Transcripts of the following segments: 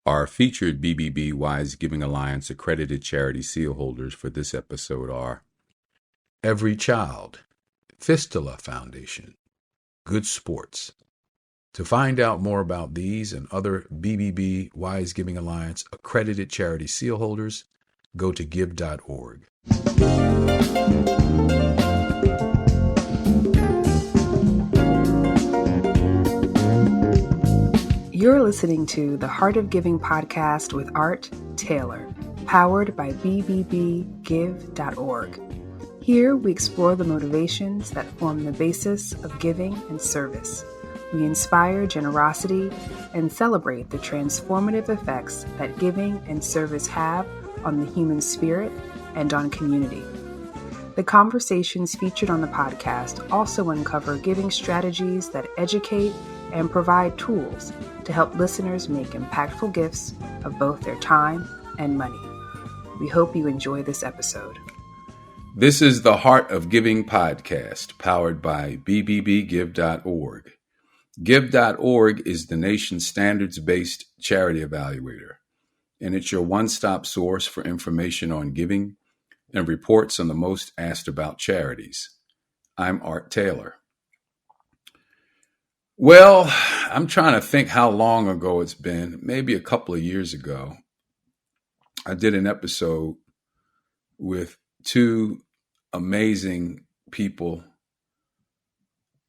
Our featured BBB Wise Giving Alliance accredited charity seal holders for this episode are Every Child, Fistula Foundation, Good Sports. To find out more about these and other BBB Wise Giving Alliance accredited charity seal holders, go to give.org. You're listening to the Heart of Giving podcast with Art Taylor, powered by bbbgive.org. Here we explore the motivations that form the basis of giving and service. We inspire generosity and celebrate the transformative effects that giving and service have on the human spirit and on community. The conversations featured on the podcast also uncover giving strategies that educate and provide tools to help listeners make impactful gifts of both their time and money. We hope you enjoy this episode. This is the Heart of Giving podcast, powered by bbbgive.org. Give.org is the nation's standards-based charity evaluator, and it's your one-stop source for information on giving and reports on the most asked about charities. I'm Art Taylor. Well, I'm trying to think how long ago it's been, maybe a couple of years ago. I did an episode with two amazing people,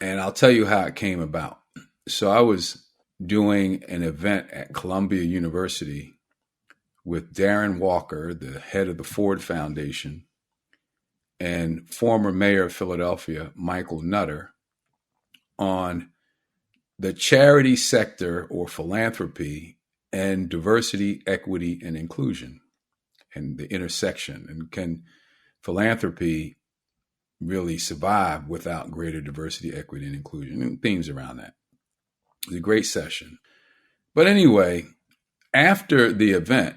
and I'll tell you how it came about. So I was doing an event at Columbia University with Darren Walker, the head of the Ford Foundation, and former mayor of Philadelphia, Michael Nutter, on the charity sector or philanthropy and diversity, equity, and inclusion and the intersection. And can philanthropy really survive without greater diversity, equity, and inclusion? And themes around that. It was a great session. But anyway, after the event,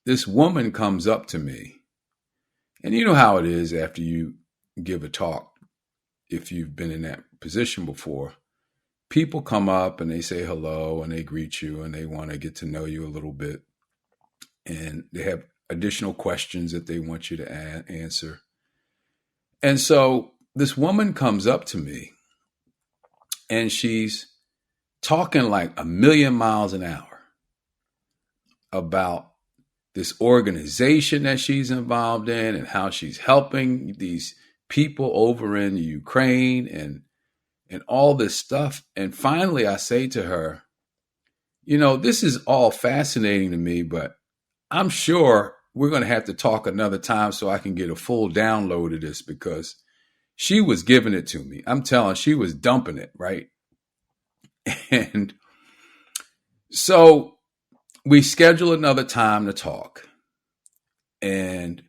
this woman comes up to me. And you know how it is after you give a talk, if you've been in that position before. People come up and they say hello and they greet you and they want to get to know you a little bit. And they have additional questions that they want you to answer. And so this woman comes up to me and she's talking like a million miles an hour about this organization that she's involved in and how she's helping these people over in Ukraine and all this stuff. And finally, I say to her, you know, this is all fascinating to me, but I'm sure we're going to have to talk another time so I can get a full download of this, because she was giving it to me. I'm telling, she was dumping it, right? And so we schedule another time to talk. And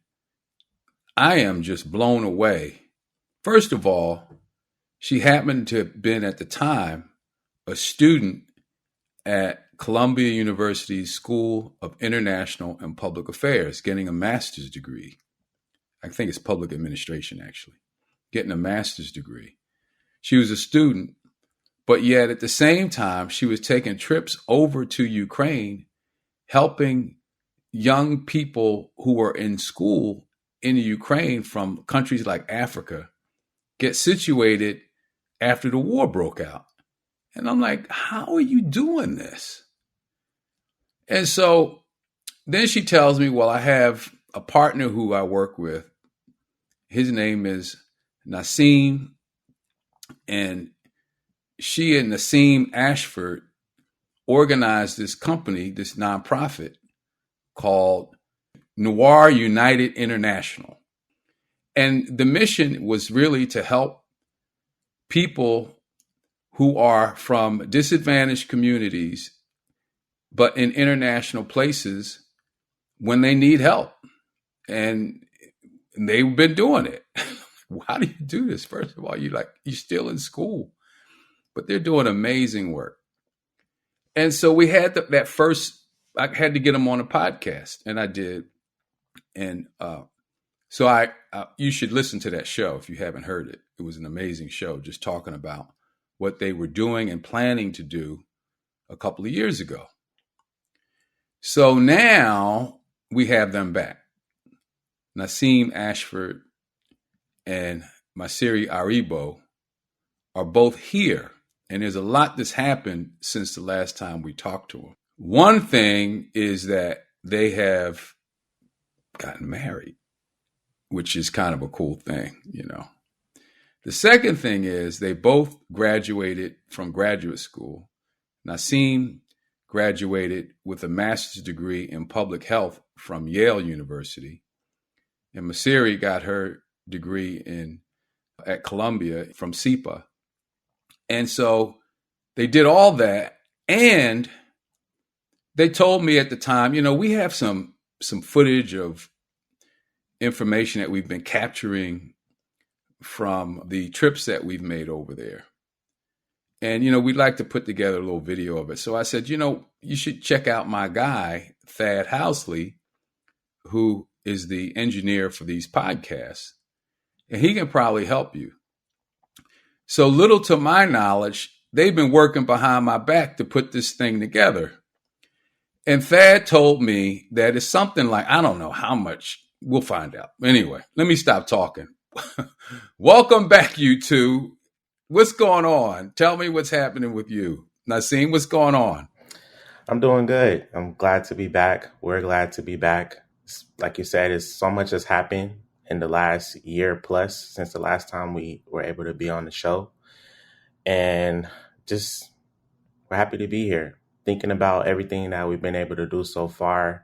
I am just blown away. First of all, she happened to have been at the time a student at Columbia University's School of International and Public Affairs, getting a master's degree. I think it's public administration, actually, getting a master's degree. She was a student, but yet at the same time, she was taking trips over to Ukraine, helping young people who were in school in the Ukraine from countries like Africa get situated after the war broke out. And I'm like, how are you doing this? And so then she tells me, well, I have a partner who I work with. His name is Nassim. And she and Nassim Ashford organized this company, this nonprofit called NoirUnited International. And the mission was really to help people who are from disadvantaged communities, but in international places when they need help. And they've been doing it. How do you do this? First of all, you're still in school, but they're doing amazing work. And so we had that first, I had to get them on a podcast, and I did. And so you should listen to that show if you haven't heard it. It was an amazing show, just talking about what they were doing and planning to do a couple of years ago. So now we have them back. Nassim, Ashford, and Macire Airbot are both here. And there's a lot that's happened since the last time we talked to them. One thing is that they have gotten married, which is kind of a cool thing, you know. The second thing is they both graduated from graduate school. Nassim graduated with a master's degree in public health from Yale University, and Macire got her degree at Columbia from SEPA. And so they did all that, and they told me at the time, you know, we have some footage of information that we've been capturing from the trips that we've made over there. And, you know, we'd like to put together a little video of it. So I said, you know, you should check out my guy, Thad Housley, who is the engineer for these podcasts, and he can probably help you. So little to my knowledge, they've been working behind my back to put this thing together. And Thad told me that it's something like, I don't know how much, we'll find out. Anyway, let me stop talking. Welcome back, you two. What's going on? Tell me what's happening with you. Nassim, what's going on? I'm doing good. I'm glad to be back. We're glad to be back. Like you said, so much has happened in the last year plus since the last time we were able to be on the show. And just we're happy to be here. Thinking about everything that we've been able to do so far.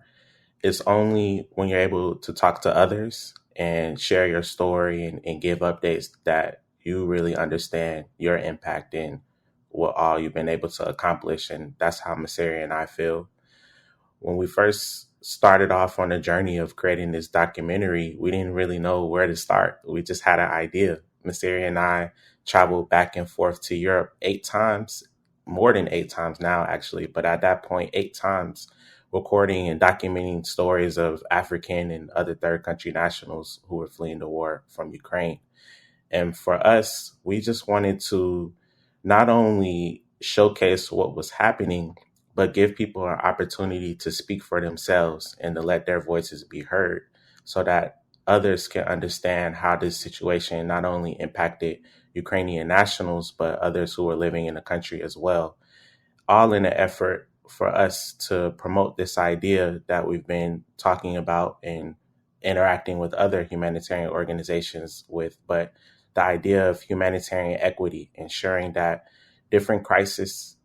It's only when you're able to talk to others and share your story and give updates that you really understand your impact and what all you've been able to accomplish. And that's how Macire and I feel. When we first started off on the journey of creating this documentary, we didn't really know where to start. We just had an idea. Macire and I traveled back and forth to Europe 8 times, more than 8 times now, actually. But at that point, 8 times, recording and documenting stories of African and other third country nationals who were fleeing the war from Ukraine. And for us, we just wanted to not only showcase what was happening, but give people an opportunity to speak for themselves and to let their voices be heard so that others can understand how this situation not only impacted Ukrainian nationals, but others who are living in the country as well. All in an effort for us to promote this idea that we've been talking about and interacting with other humanitarian organizations with, but the idea of humanitarian equity, ensuring that different crises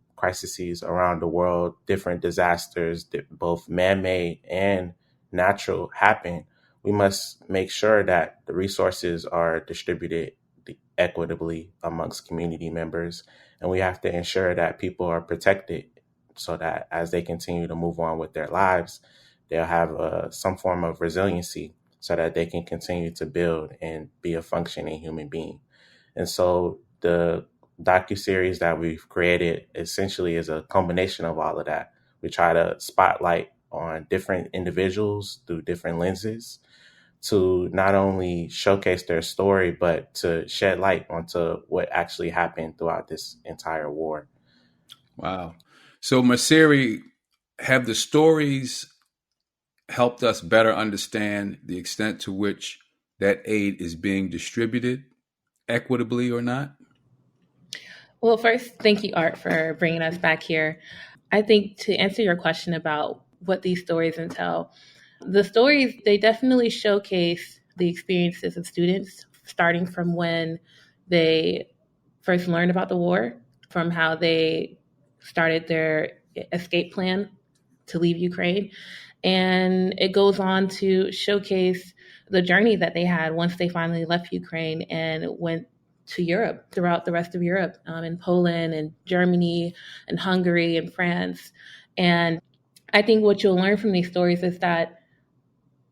around the world, different disasters, both man-made and natural happen. We must make sure that the resources are distributed equitably amongst community members. And we have to ensure that people are protected so that as they continue to move on with their lives, they'll have some form of resiliency so that they can continue to build and be a functioning human being. And so the docu-series that we've created essentially is a combination of all of that. We try to spotlight on different individuals through different lenses to not only showcase their story, but to shed light onto what actually happened throughout this entire war. Wow. So, Macire, have the stories helped us better understand the extent to which that aid is being distributed equitably or not? Well, first, thank you, Art, for bringing us back here. I think to answer your question about what these stories entail, the stories, they definitely showcase the experiences of students, starting from when they first learned about the war, from how they started their escape plan to leave Ukraine. And it goes on to showcase the journey that they had once they finally left Ukraine and went to Europe, throughout the rest of Europe, in Poland and Germany and Hungary and France. And I think what you'll learn from these stories is that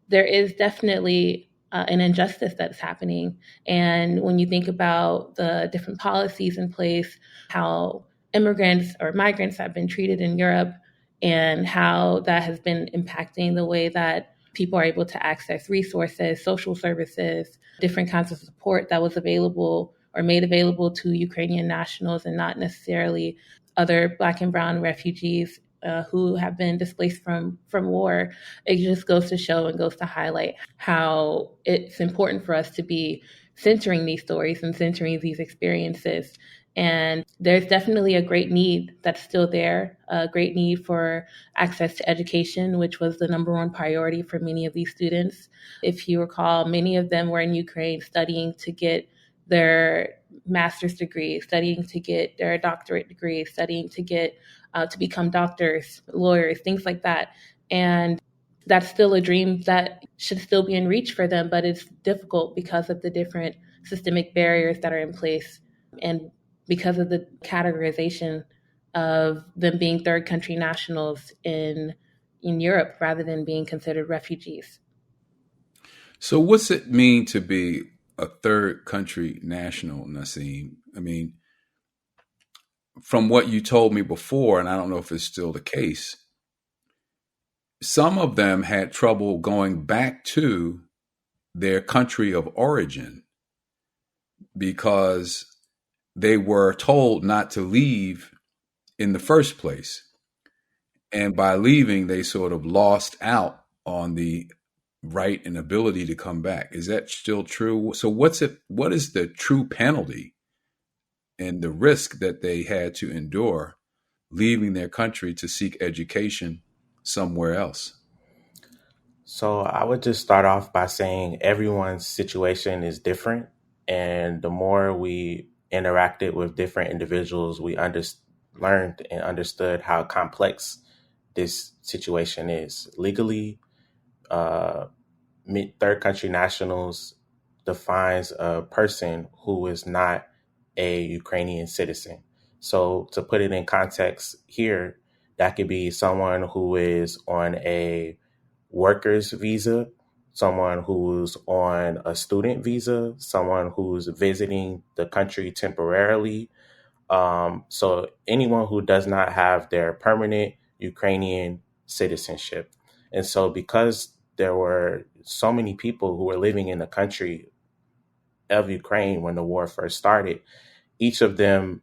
there is definitely an injustice that's happening. And when you think about the different policies in place, how immigrants or migrants have been treated in Europe, and how that has been impacting the way that people are able to access resources, social services, different kinds of support that was available or made available to Ukrainian nationals and not necessarily other Black and Brown refugees who have been displaced from war. It just goes to show and goes to highlight how it's important for us to be centering these stories and centering these experiences. And there's definitely a great need that's still there, a great need for access to education, which was the number one priority for many of these students. If you recall, many of them were in Ukraine studying to get their master's degree, studying to get their doctorate degree, studying to get to become doctors, lawyers, things like that. And that's still a dream that should still be in reach for them, but it's difficult because of the different systemic barriers that are in place and because of the categorization of them being third country nationals in Europe rather than being considered refugees. So, what's it mean to be a third country national, Nassim? I mean, from what you told me before, and I don't know if it's still the case, some of them had trouble going back to their country of origin because they were told not to leave in the first place. And by leaving, they sort of lost out on the right and ability to come back. Is that still true? So what is the true penalty and the risk that they had to endure leaving their country to seek education somewhere else? So I would just start off by saying everyone's situation is different. And the more we interacted with different individuals, we learned and understood how complex this situation is. Legally, uh, third country nationals defines a person who is not a Ukrainian citizen. So to put it in context here, that could be someone who is on a worker's visa, someone who's on a student visa, someone who's visiting the country temporarily. So anyone who does not have their permanent Ukrainian citizenship. And so because there were so many people who were living in the country of Ukraine when the war first started, each of them,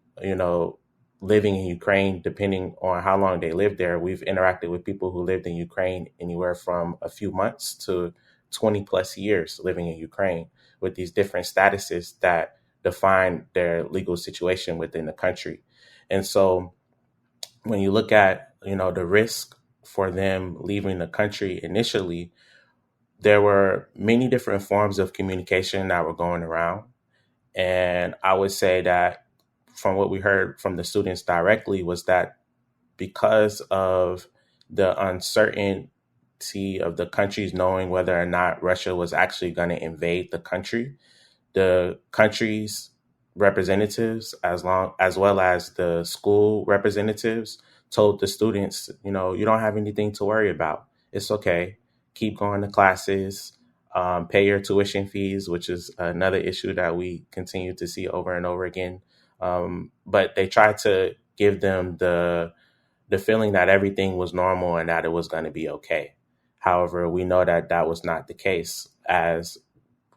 living in Ukraine, depending on how long they lived there, we've interacted with people who lived in Ukraine anywhere from a few months to 20 plus years living in Ukraine with these different statuses that define their legal situation within the country. And so when you look at, the risk for them leaving the country initially, there were many different forms of communication that were going around. And I would say that from what we heard from the students directly was that because of the uncertainty of the countries knowing whether or not Russia was actually going to invade the country, the country's representatives, as well as the school representatives, told the students, you don't have anything to worry about. It's okay. Keep going to classes, pay your tuition fees, which is another issue that we continue to see over and over again. But they tried to give them the feeling that everything was normal and that it was going to be okay. However, we know that that was not the case, as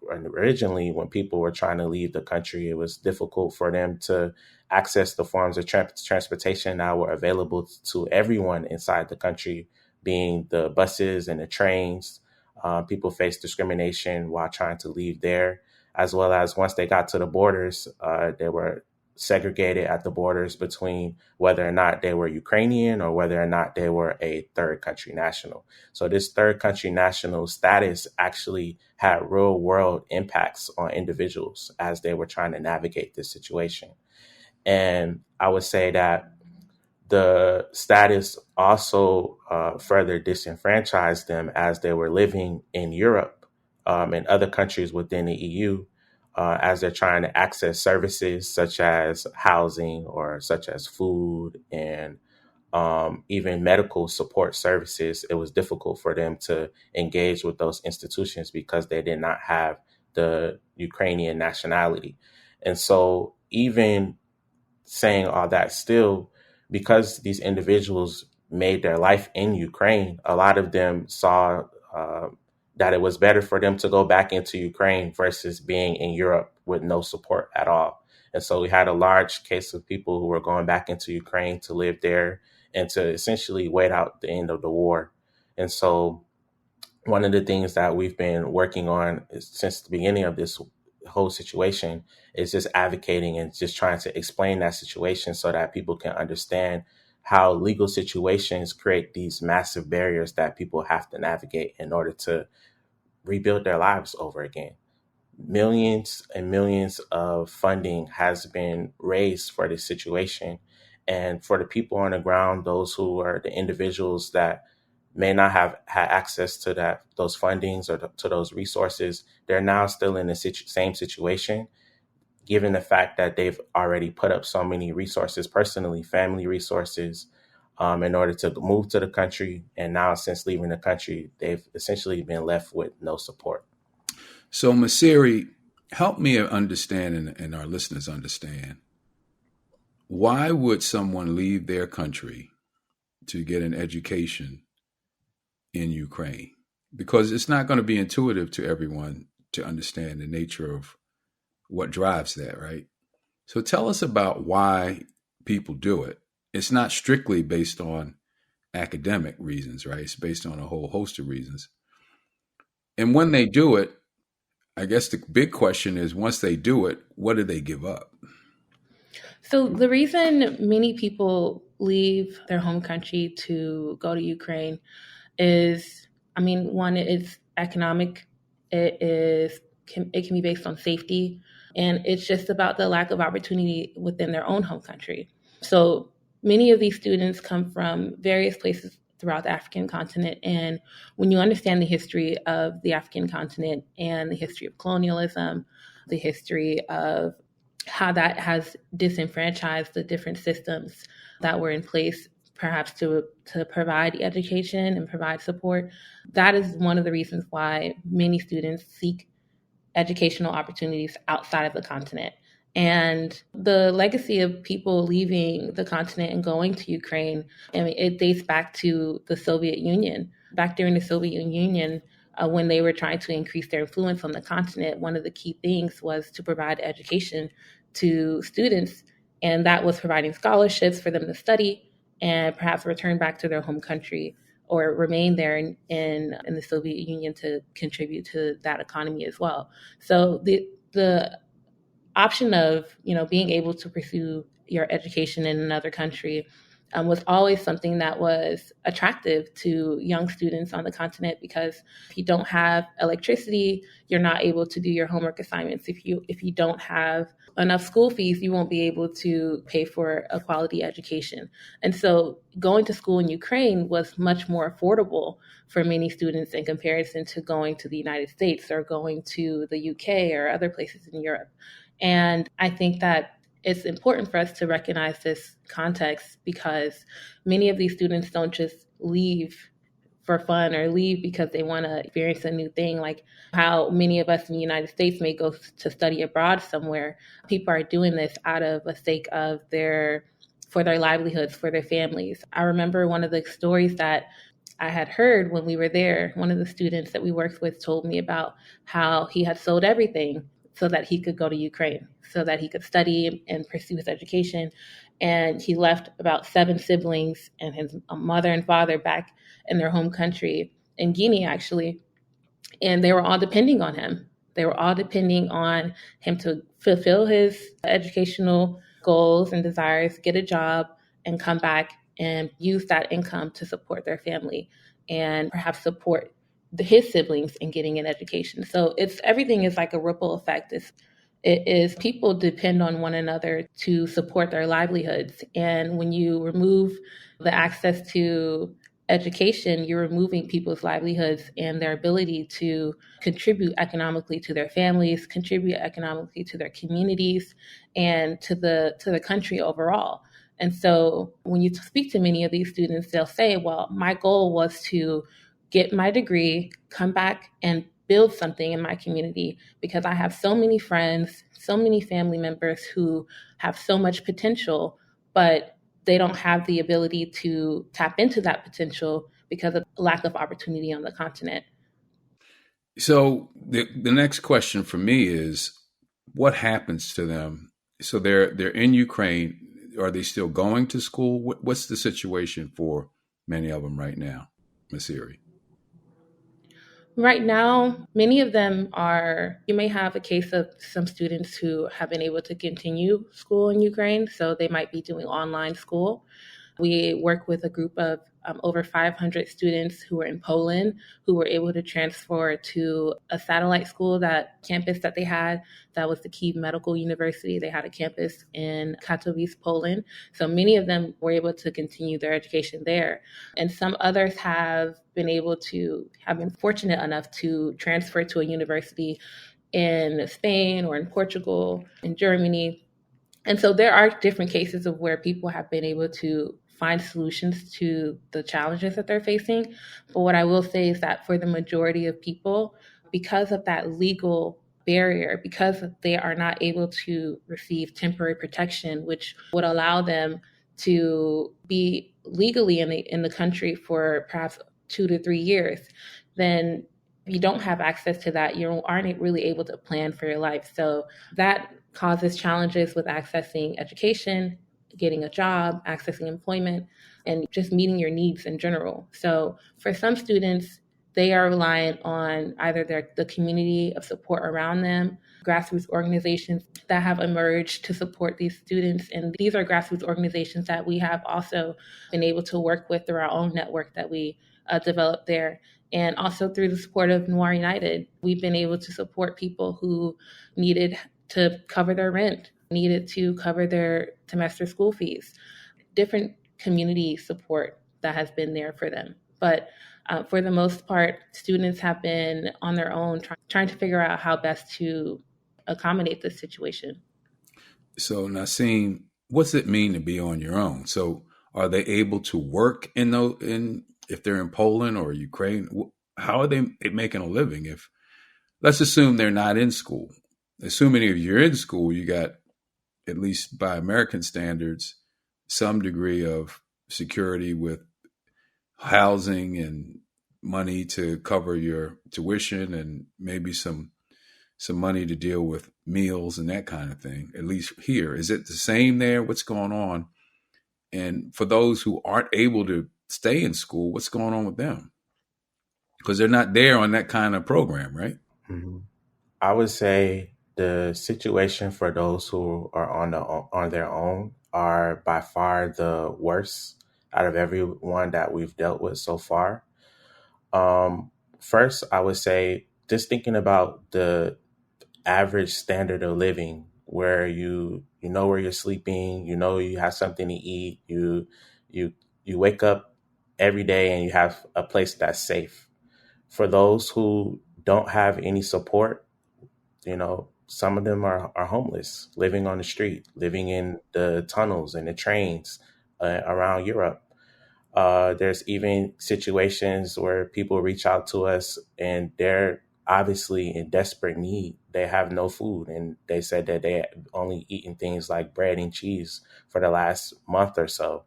originally when people were trying to leave the country, it was difficult for them to access the forms of transportation that were available to everyone inside the country, being the buses and the trains. People faced discrimination while trying to leave there, as well as once they got to the borders, they were segregated at the borders between whether or not they were Ukrainian or whether or not they were a third country national. So this third country national status actually had real world impacts on individuals as they were trying to navigate this situation. And I would say that the status also further disenfranchised them as they were living in Europe and other countries within the EU, as they're trying to access services such as housing or such as food and even medical support services. It was difficult for them to engage with those institutions because they did not have the Ukrainian nationality. And so even saying all that, still, because these individuals made their life in Ukraine, a lot of them saw that it was better for them to go back into Ukraine versus being in Europe with no support at all. And so we had a large case of people who were going back into Ukraine to live there and to essentially wait out the end of the war. And so one of the things that we've been working on since the beginning of this whole situation is just advocating and just trying to explain that situation so that people can understand how legal situations create these massive barriers that people have to navigate in order to rebuild their lives over again. Millions and millions of funding has been raised for this situation. And for the people on the ground, those who are the individuals that may not have had access to those fundings or to those resources, they're now still in the same situation, given the fact that they've already put up so many resources personally, family resources, in order to move to the country. And now since leaving the country, they've essentially been left with no support. So, Macire, help me understand and our listeners understand, why would someone leave their country to get an education in Ukraine? Because it's not going to be intuitive to everyone to understand the nature of what drives that, right? So tell us about why people do it. It's not strictly based on academic reasons, right? It's based on a whole host of reasons. And when they do it, I guess the big question is, once they do it, what do they give up? So the reason many people leave their home country to go to Ukraine is, one, it's economic. It can be based on safety, and it's just about the lack of opportunity within their own home country. So many of these students come from various places throughout the African continent, and when you understand the history of the African continent and the history of colonialism, the history of how that has disenfranchised the different systems that were in place, perhaps to provide education and provide support. That is one of the reasons why many students seek educational opportunities outside of the continent. And the legacy of people leaving the continent and going to Ukraine, it dates back to the Soviet Union. Back during the Soviet Union, when they were trying to increase their influence on the continent, one of the key things was to provide education to students, and that was providing scholarships for them to study and perhaps return back to their home country or remain there in the Soviet Union to contribute to that economy as well. So the option of being able to pursue your education in another country was always something that was attractive to young students on the continent, because if you don't have electricity, you're not able to do your homework assignments. If you don't have enough school fees, you won't be able to pay for a quality education. And so going to school in Ukraine was much more affordable for many students in comparison to going to the United States or going to the UK or other places in Europe. And I think that it's important for us to recognize this context, because many of these students don't just leave for fun or leave because they want to experience a new thing, like how many of us in the United States may go to study abroad somewhere. People are doing this out of a sake of for their livelihoods, for their families. I remember one of the stories that I had heard when we were there. One of the students that we worked with told me about how he had sold everything so that he could go to Ukraine, so that he could study and pursue his education. And he left about 7 siblings and his mother and father back in their home country, in Guinea, actually. And they were all depending on him. They were all depending on him to fulfill his educational goals and desires, get a job, and come back and use that income to support their family and perhaps support his siblings in getting an education. So everything is like a ripple effect. It is people depend on one another to support their livelihoods. And when you remove the access to education, you're removing people's livelihoods and their ability to contribute economically to their families, contribute economically to their communities, and to the country overall. And so when you speak to many of these students, they'll say, well, my goal was to get my degree, come back and build something in my community, because I have so many friends, so many family members who have so much potential, but they don't have the ability to tap into that potential because of lack of opportunity on the continent. So the next question for me is, what happens to them? So they're in Ukraine. Are they still going to school? What's the situation for many of them right now, Macire? Right now, many of them are, you may have a case of some students who have been able to continue school in Ukraine, so they might be doing online school. We work with a group of over 500 students who were in Poland who were able to transfer to a satellite school, that campus that they had, that was the Kyiv Medical University. They had a campus in Katowice, Poland. So many of them were able to continue their education there. And some others have been fortunate enough to transfer to a university in Spain or in Portugal, in Germany. And so there are different cases of where people have been able to find solutions to the challenges that they're facing. But what I will say is that for the majority of people, because of that legal barrier, because they are not able to receive temporary protection, which would allow them to be legally in the country for perhaps 2 to 3 years, then you don't have access to that. You aren't really able to plan for your life. So that causes challenges with accessing education, getting a job, accessing employment, and just meeting your needs in general. So for some students, they are reliant on either the community of support around them, grassroots organizations that have emerged to support these students. And these are grassroots organizations that we have also been able to work with through our own network that we developed there. And also through the support of NoirUnited, we've been able to support people who needed to cover their rent, needed to cover their semester school fees, different community support that has been there for them. But for the most part, students have been on their own trying to figure out how best to accommodate this situation. So, Nassim, what's it mean to be on your own? So, are they able to work in if they're in Poland or Ukraine? How are they making a living? If let's assume they're not in school. Assuming if you're in school, you got, at least by American standards, some degree of security with housing and money to cover your tuition and maybe some money to deal with meals and that kind of thing. At least here, is it the same there? What's going on? And for those who aren't able to stay in school, what's going on with them? Because they're not there on that kind of program, right? Mhm. I would say the situation for those who are on their own are by far the worst out of everyone that we've dealt with so far. First, I would say just thinking about the average standard of living, where you know where you're sleeping, you know you have something to eat, you you wake up every day and you have a place that's safe. For those who don't have any support, some of them are homeless, living on the street, living in the tunnels and the trains around Europe. There's even situations where people reach out to us and they're obviously in desperate need. They have no food, and they said that they only eaten things like bread and cheese for the last month or so.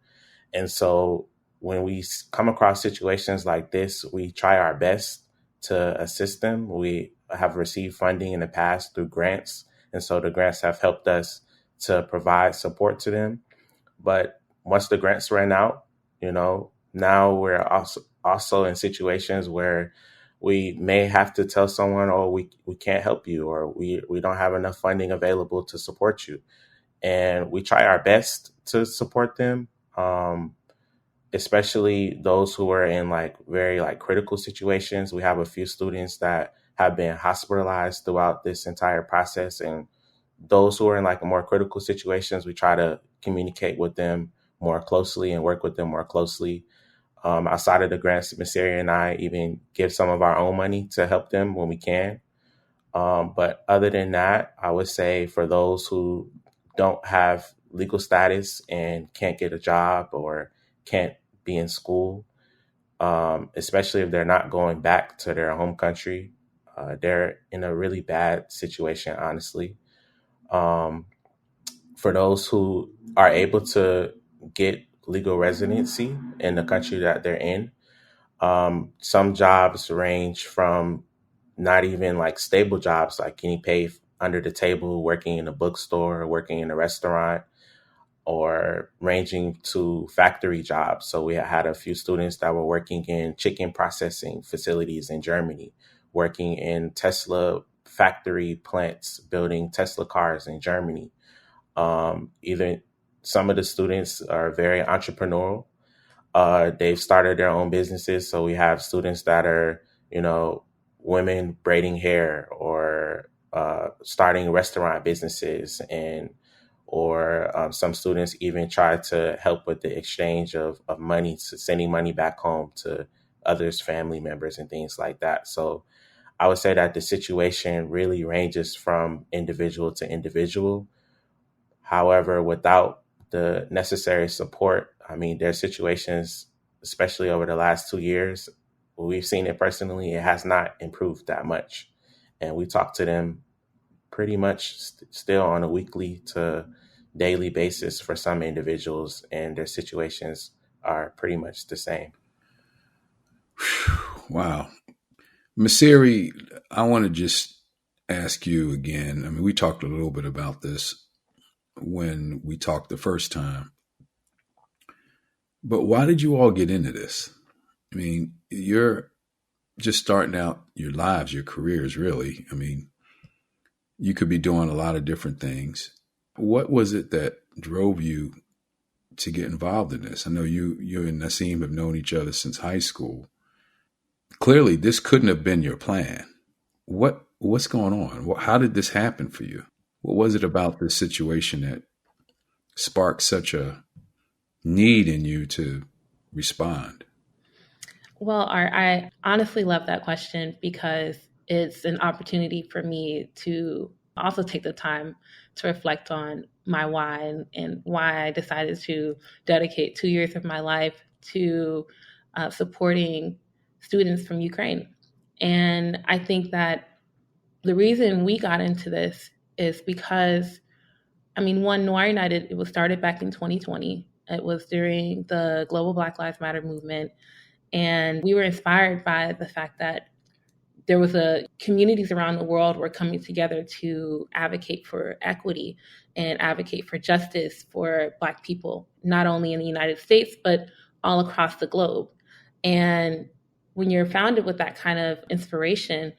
And so when we come across situations like this, we try our best to assist them. We have received funding in the past through grants. And so the grants have helped us to provide support to them. But once the grants ran out, now we're also in situations where we may have to tell someone, oh, we can't help you, or we don't have enough funding available to support you. And we try our best to support them. Especially those who are in very critical situations. We have a few students that have been hospitalized throughout this entire process, and those who are in more critical situations, we try to communicate with them more closely and work with them more closely. Outside of the grants, Macire and I even give some of our own money to help them when we can. But other than that, I would say for those who don't have legal status and can't get a job or can't be in school, especially if they're not going back to their home country, they're in a really bad situation, honestly. Um, for those who are able to get legal residency in the country that they're in, some jobs range from not even stable jobs, like getting paid under the table, working in a bookstore, working in a restaurant, or ranging to factory jobs. So we had a few students that were working in chicken processing facilities in Germany, working in Tesla factory plants, building Tesla cars in Germany. Either some of the students are very entrepreneurial. They've started their own businesses. So we have students that are, women braiding hair or starting restaurant businesses, and or some students even try to help with the exchange of money, to sending money back home to others, family members, and things like that. So I would say that the situation really ranges from individual to individual. However, without the necessary support, I mean, there are situations, especially over the last 2 years, we've seen it personally, it has not improved that much. And we talk to them pretty much still on a weekly to daily basis for some individuals, and their situations are pretty much the same. Wow. Macire, I want to just ask you again. I mean, we talked a little bit about this when we talked the first time, but why did you all get into this? I mean, you're just starting out your lives, your careers, really. I mean, you could be doing a lot of different things. What was it that drove you to get involved in this? I know you and Nassim have known each other since high school. Clearly, this couldn't have been your plan. What's going on? How did this happen for you? What was it about this situation that sparked such a need in you to respond? Well, Art, I honestly love that question because it's an opportunity for me to also take the time to reflect on my why and why I decided to dedicate 2 years of my life to supporting students from Ukraine. And I think that the reason we got into this is because, I mean, one, Noir United, it was started back in 2020. It was during the global Black Lives Matter movement. And we were inspired by the fact that there was communities around the world were coming together to advocate for equity and advocate for justice for Black people, not only in the United States, but all across the globe. And when you're founded with that kind of inspiration,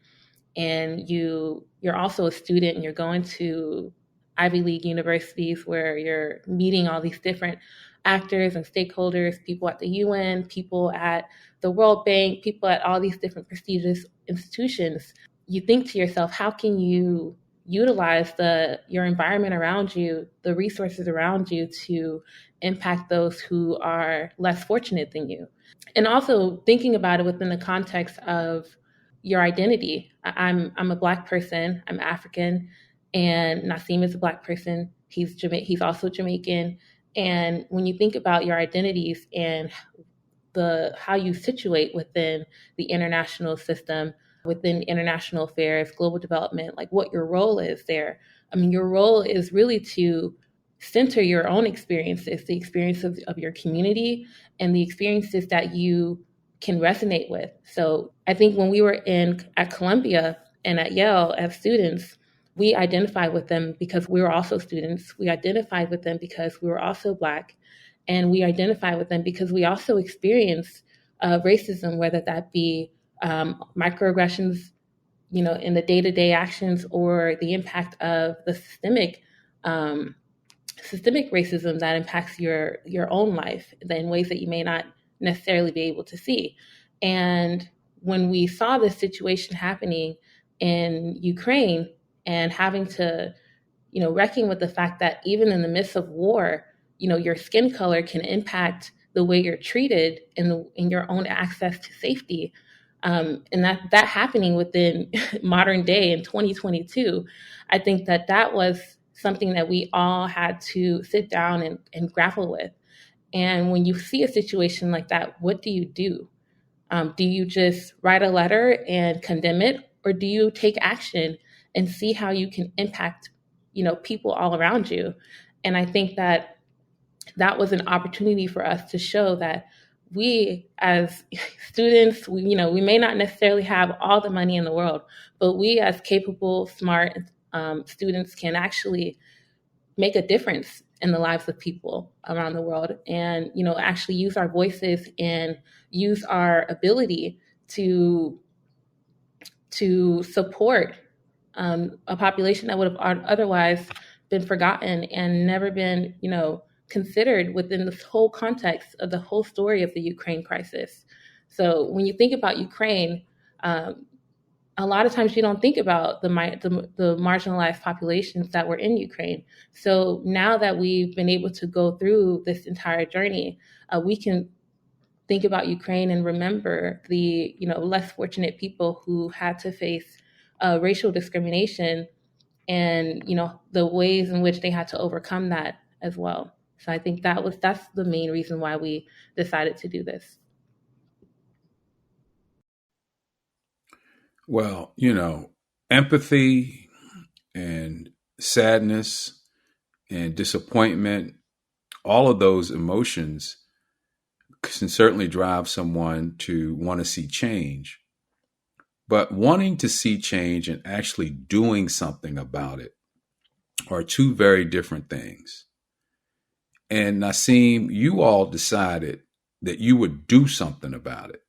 and you're also a student and you're going to Ivy League universities where you're meeting all these different actors and stakeholders, people at the UN, people at the World Bank, people at all these different prestigious institutions, you think to yourself, how can you utilize your environment around you, the resources around you, to impact those who are less fortunate than you? And also thinking about it within the context of your identity. I'm a Black person. I'm African, and Nassim is a Black person. He's also Jamaican. And when you think about your identities and how you situate within the international system, within international affairs, global development, like what your role is there. I mean, your role is really to center your own experiences, the experiences of your community and the experiences that you can resonate with. So I think when we were at Columbia and at Yale as students, we identified with them because we were also students. We identified with them because we were also Black. And we identify with them because we also experience racism, whether that be microaggressions, in the day-to-day actions, or the impact of the systemic racism that impacts your own life in ways that you may not necessarily be able to see. And when we saw this situation happening in Ukraine and having to reckon with the fact that even in the midst of war, your skin color can impact the way you're treated in your own access to safety. And that happening within modern day in 2022, I think that was something that we all had to sit down and grapple with. And when you see a situation like that, what do you do? Do you just write a letter and condemn it, or do you take action and see how you can impact, people all around you? And I think that was an opportunity for us to show that we as students, we may not necessarily have all the money in the world, but we as capable, smart students can actually make a difference in the lives of people around the world, and actually use our voices and use our ability to support a population that would have otherwise been forgotten and never been, considered within the whole context of the whole story of the Ukraine crisis. So when you think about Ukraine, a lot of times you don't think about the marginalized populations that were in Ukraine. So now that we've been able to go through this entire journey, we can think about Ukraine and remember the less fortunate people who had to face racial discrimination, and the ways in which they had to overcome that as well. So I think that's the main reason why we decided to do this. Well, empathy and sadness and disappointment, all of those emotions can certainly drive someone to want to see change. But wanting to see change and actually doing something about it are two very different things. And Nassim, you all decided that you would do something about it.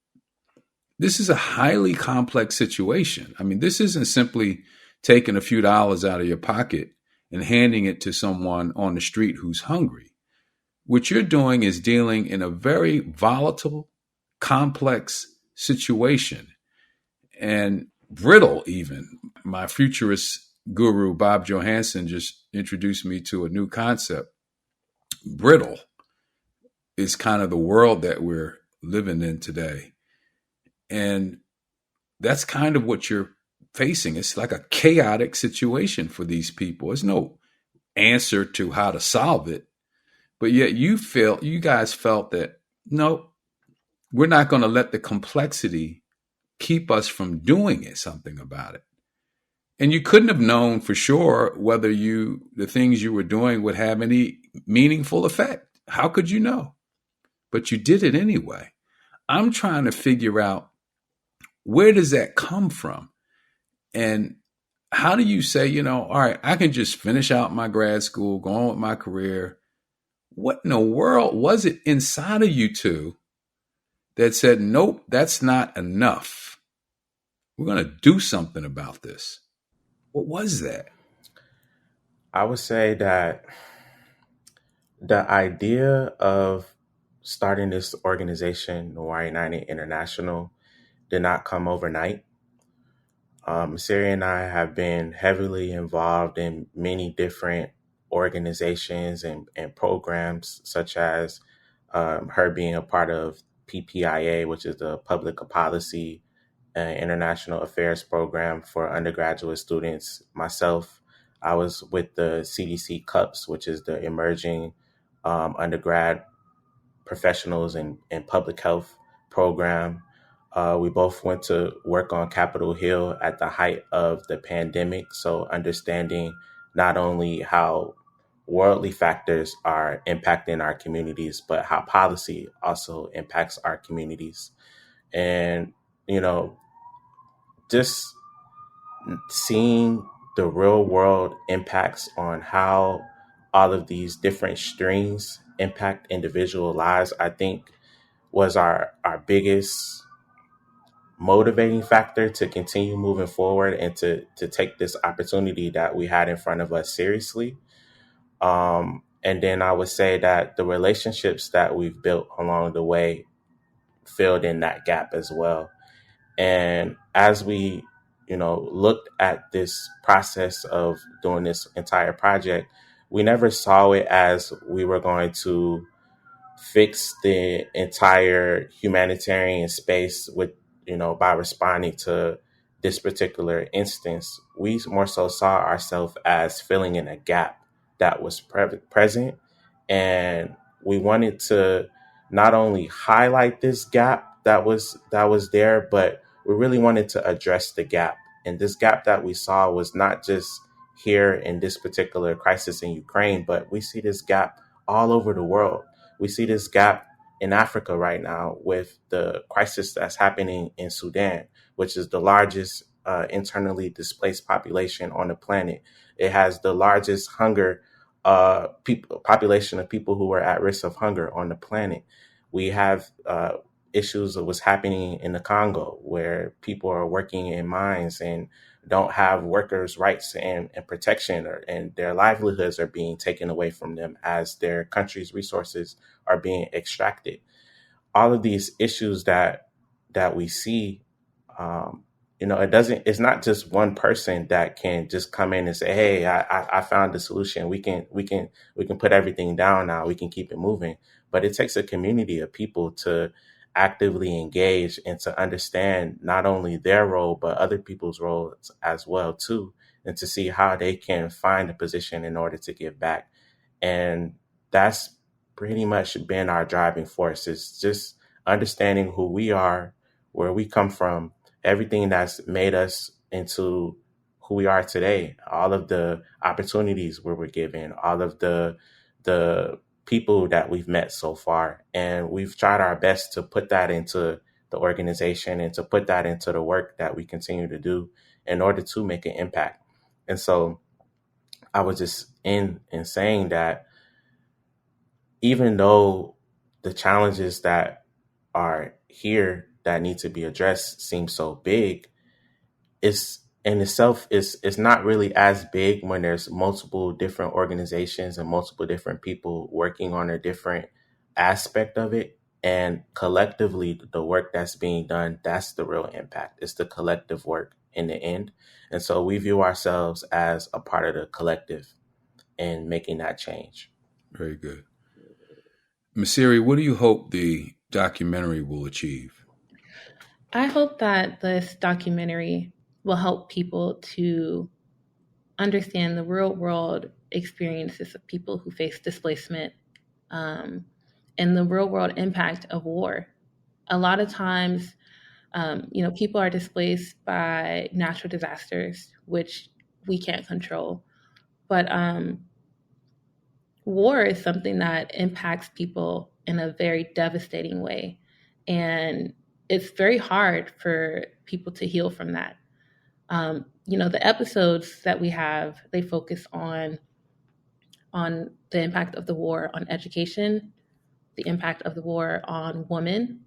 This is a highly complex situation. I mean, this isn't simply taking a few dollars out of your pocket and handing it to someone on the street who's hungry. What you're doing is dealing in a very volatile, complex situation, and brittle even. My futurist guru, Bob Johansson, just introduced me to a new concept. Brittle is kind of the world that we're living in today. And that's kind of what you're facing. It's like a chaotic situation for these people. There's no answer to how to solve it. But yet you guys felt that, no, we're not going to let the complexity keep us from doing something about it. And you couldn't have known for sure whether the things you were doing would have any meaningful effect. How could you know? But you did it anyway. I'm trying to figure out, where does that come from? And how do you say, all right, I can just finish out my grad school, go on with my career. What in the world was it inside of you two that said, nope, that's not enough? We're going to do something about this. What was that? I would say that the idea of starting this organization, NoirUnited International, did not come overnight. Macire and I have been heavily involved in many different organizations and programs, such as her being a part of PPIA, which is the Public Policy International Affairs program for undergraduate students. Myself, I was with the CDC CUPS, which is the Emerging Undergrad Professionals in Public Health program. We both went to work on Capitol Hill at the height of the pandemic. So understanding not only how worldly factors are impacting our communities, but how policy also impacts our communities. And, just seeing the real world impacts on how all of these different streams impact individual lives, I think was our biggest motivating factor to continue moving forward and to take this opportunity that we had in front of us seriously. And then I would say that the relationships that we've built along the way filled in that gap as well. And as we, looked at this process of doing this entire project, we never saw it as we were going to fix the entire humanitarian space by responding to this particular instance. We more so saw ourselves as filling in a gap that was present, and we wanted to not only highlight this gap that was there, but we really wanted to address the gap. And this gap that we saw was not just here in this particular crisis in Ukraine, but we see this gap all over the world. We see this gap in Africa right now with the crisis that's happening in Sudan, which is the largest internally displaced population on the planet. It has the largest hunger population of people who are at risk of hunger on the planet. We have issues of what's happening in the Congo, where people are working in mines and don't have workers' rights and protection, and their livelihoods are being taken away from them as their country's resources are being extracted. All of these issues that we see, um, it's not just one person that can just come in and say, hey, I found the solution. We can put everything down now. We can keep it moving. But it takes a community of people to actively engage and to understand not only their role, but other people's roles as well too, and to see how they can find a position in order to give back. And that's pretty much been our driving force, is just understanding who we are, where we come from, everything that's made us into who we are today, all of the opportunities where we're given, all of the people that we've met so far. And we've tried our best to put that into the organization and to put that into the work that we continue to do in order to make an impact. And so I was just in saying that even though the challenges that are here that need to be addressed seem so big, it's in itself is not really as big when there's multiple different organizations and multiple different people working on a different aspect of it. And collectively, the work that's being done, that's the real impact. It's the collective work in the end. And so we view ourselves as a part of the collective in making that change. Very good. Macire, what do you hope the documentary will achieve? I hope that this documentary will help people to understand the real world experiences of people who face displacement, and the real world impact of war. A lot of times, people are displaced by natural disasters, which we can't control. But war is something that impacts people in a very devastating way. And it's very hard for people to heal from that. The episodes that we have, they focus on the impact of the war on education, the impact of the war on women,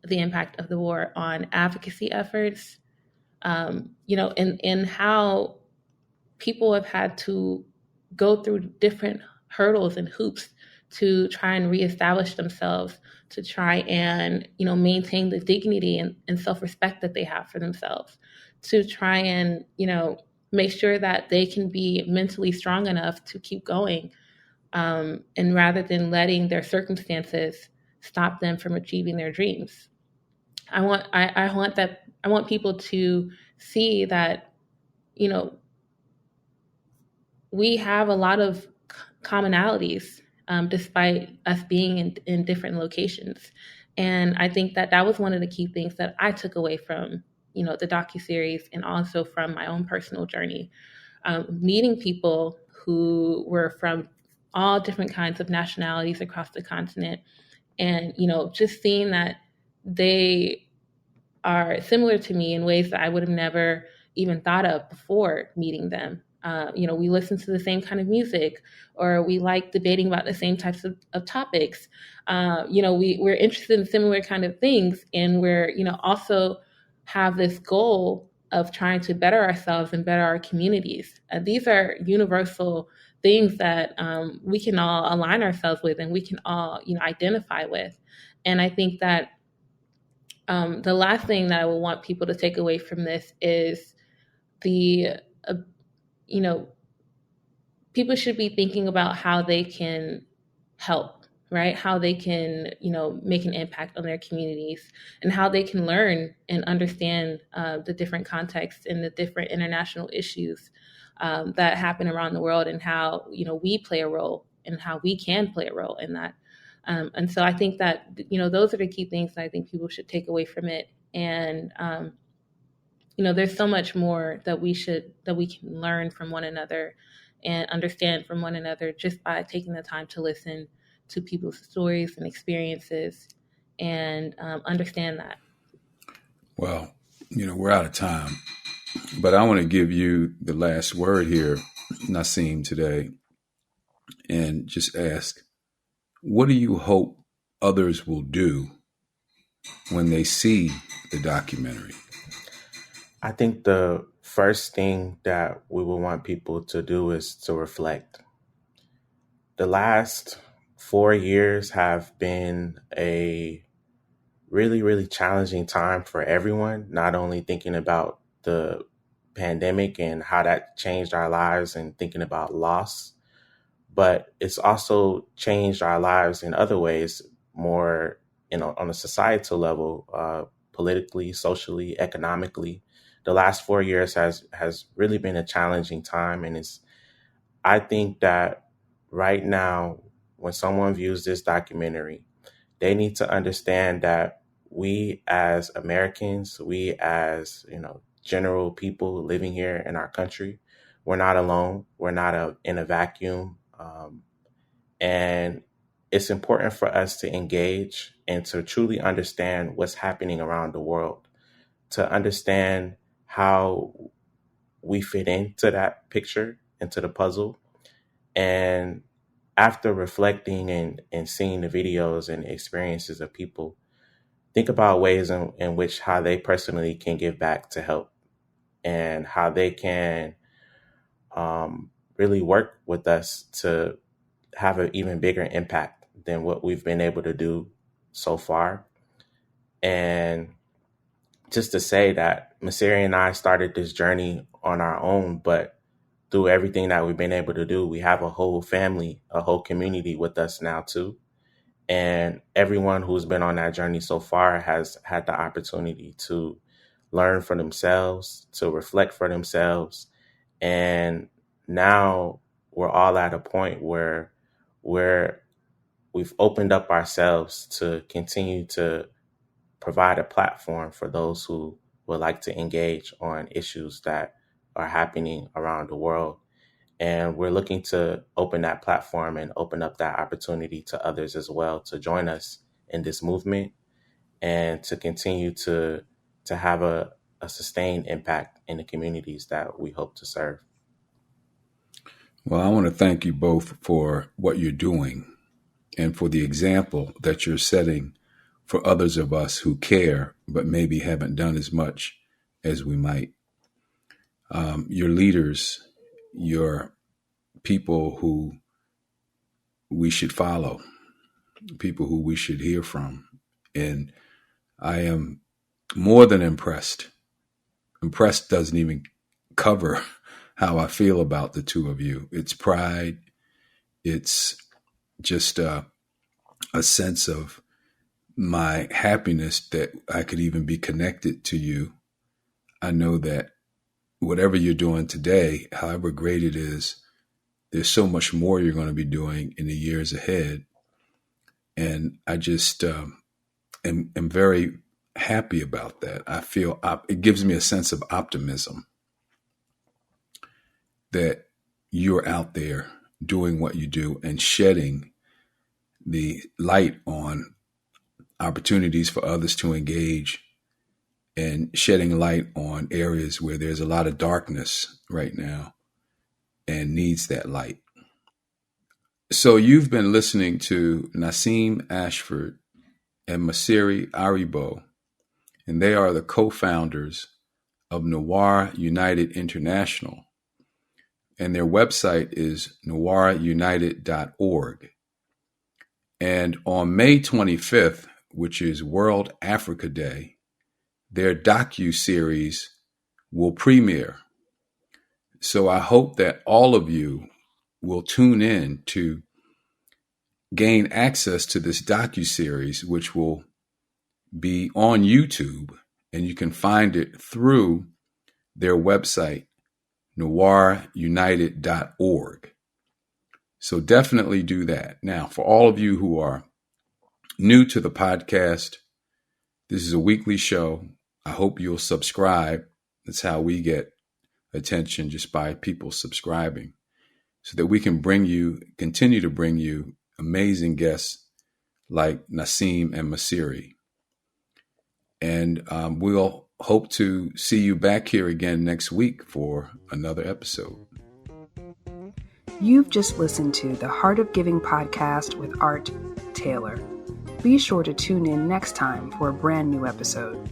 the impact of the war on advocacy efforts, and how people have had to go through different hurdles and hoops to try and reestablish themselves, to try and, maintain the dignity and self-respect that they have for themselves, to try and, make sure that they can be mentally strong enough to keep going. And rather than letting their circumstances stop them from achieving their dreams. I want people to see that, we have a lot of commonalities, despite us being in different locations. And I think that was one of the key things that I took away from, the docu-series, and also from my own personal journey. Meeting people who were from all different kinds of nationalities across the continent, and, just seeing that they are similar to me in ways that I would have never even thought of before meeting them. We listen to the same kind of music, or we like debating about the same types of topics. We're interested in similar kind of things, and we're, also have this goal of trying to better ourselves and better our communities. These are universal things that we can all align ourselves with, and we can all, identify with. And I think that the last thing that I would want people to take away from this is people should be thinking about how they can help, right? How they can, make an impact on their communities, and how they can learn and understand the different contexts and the different international issues that happen around the world, and how, we play a role, and how we can play a role in that. And so I think that, those are the key things that I think people should take away from it. And, there's so much more that we can learn from one another and understand from one another, just by taking the time to listen to people's stories and experiences, and understand that. Well, we're out of time, but I want to give you the last word here, Nassim, today. and just ask, what do you hope others will do when they see the documentary? I think the first thing that we will want people to do is to reflect. The last 4 years have been a really, really challenging time for everyone, not only thinking about the pandemic and how that changed our lives and thinking about loss, but it's also changed our lives in other ways, more, on a societal level, politically, socially, economically. The last 4 years has really been a challenging time, and I think that right now, when someone views this documentary, they need to understand that we as Americans, we as, general people living here in our country, we're not alone. We're not in a vacuum. And it's important for us to engage and to truly understand what's happening around the world, to understand how we fit into that picture, into the puzzle. And after reflecting and seeing the videos and experiences of people, think about ways in which how they personally can give back to help, and how they can really work with us to have an even bigger impact than what we've been able to do so far. And just to say that Macire and I started this journey on our own, but through everything that we've been able to do, we have a whole family, a whole community with us now too. And everyone who's been on that journey so far has had the opportunity to learn for themselves, to reflect for themselves. And now we're all at a point where we've opened up ourselves to continue to provide a platform for those who would like to engage on issues that are happening around the world. And we're looking to open that platform and open up that opportunity to others as well to join us in this movement and to continue to have a sustained impact in the communities that we hope to serve. Well, I want to thank you both for what you're doing and for the example that you're setting for others of us who care, but maybe haven't done as much as we might. Your leaders, your people who we should follow, people who we should hear from. And I am more than impressed. Impressed doesn't even cover how I feel about the two of you. It's pride. It's just a sense of my happiness that I could even be connected to you. I know that whatever you're doing today, however great it is, there's so much more you're going to be doing in the years ahead. And I just am very happy about that. I feel it gives me a sense of optimism that you're out there doing what you do and shedding the light on opportunities for others to engage and shedding light on areas where there's a lot of darkness right now and needs that light. So you've been listening to Nassim Ashford and Macire Airbot, and they are the co-founders of NoirUnited International, and their website is NoirUnited.org. And on May 25th, which is World Africa Day, their docu-series will premiere. So I hope that all of you will tune in to gain access to this docu-series, which will be on YouTube, and you can find it through their website, NoirUnited.org. So definitely do that. Now, for all of you who are new to the podcast, this is a weekly show. I hope you'll subscribe. That's how we get attention, just by people subscribing, so that we can continue to bring you amazing guests like Nassim and Macire. And we'll hope to see you back here again next week for another episode. You've just listened to the Heart of Giving podcast with Art Taylor. Be sure to tune in next time for a brand new episode.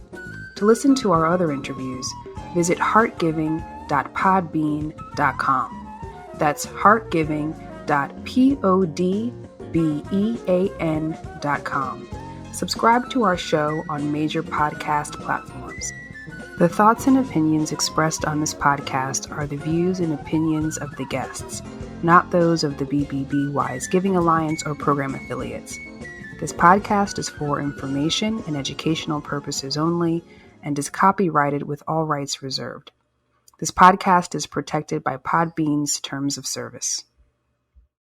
To listen to our other interviews, visit heartgiving.podbean.com. That's heartgiving.podbean.com. Subscribe to our show on major podcast platforms. The thoughts and opinions expressed on this podcast are the views and opinions of the guests, not those of the BBB Giving Alliance or program affiliates. This podcast is for information and educational purposes only and is copyrighted with all rights reserved. This podcast is protected by Podbean's terms of service.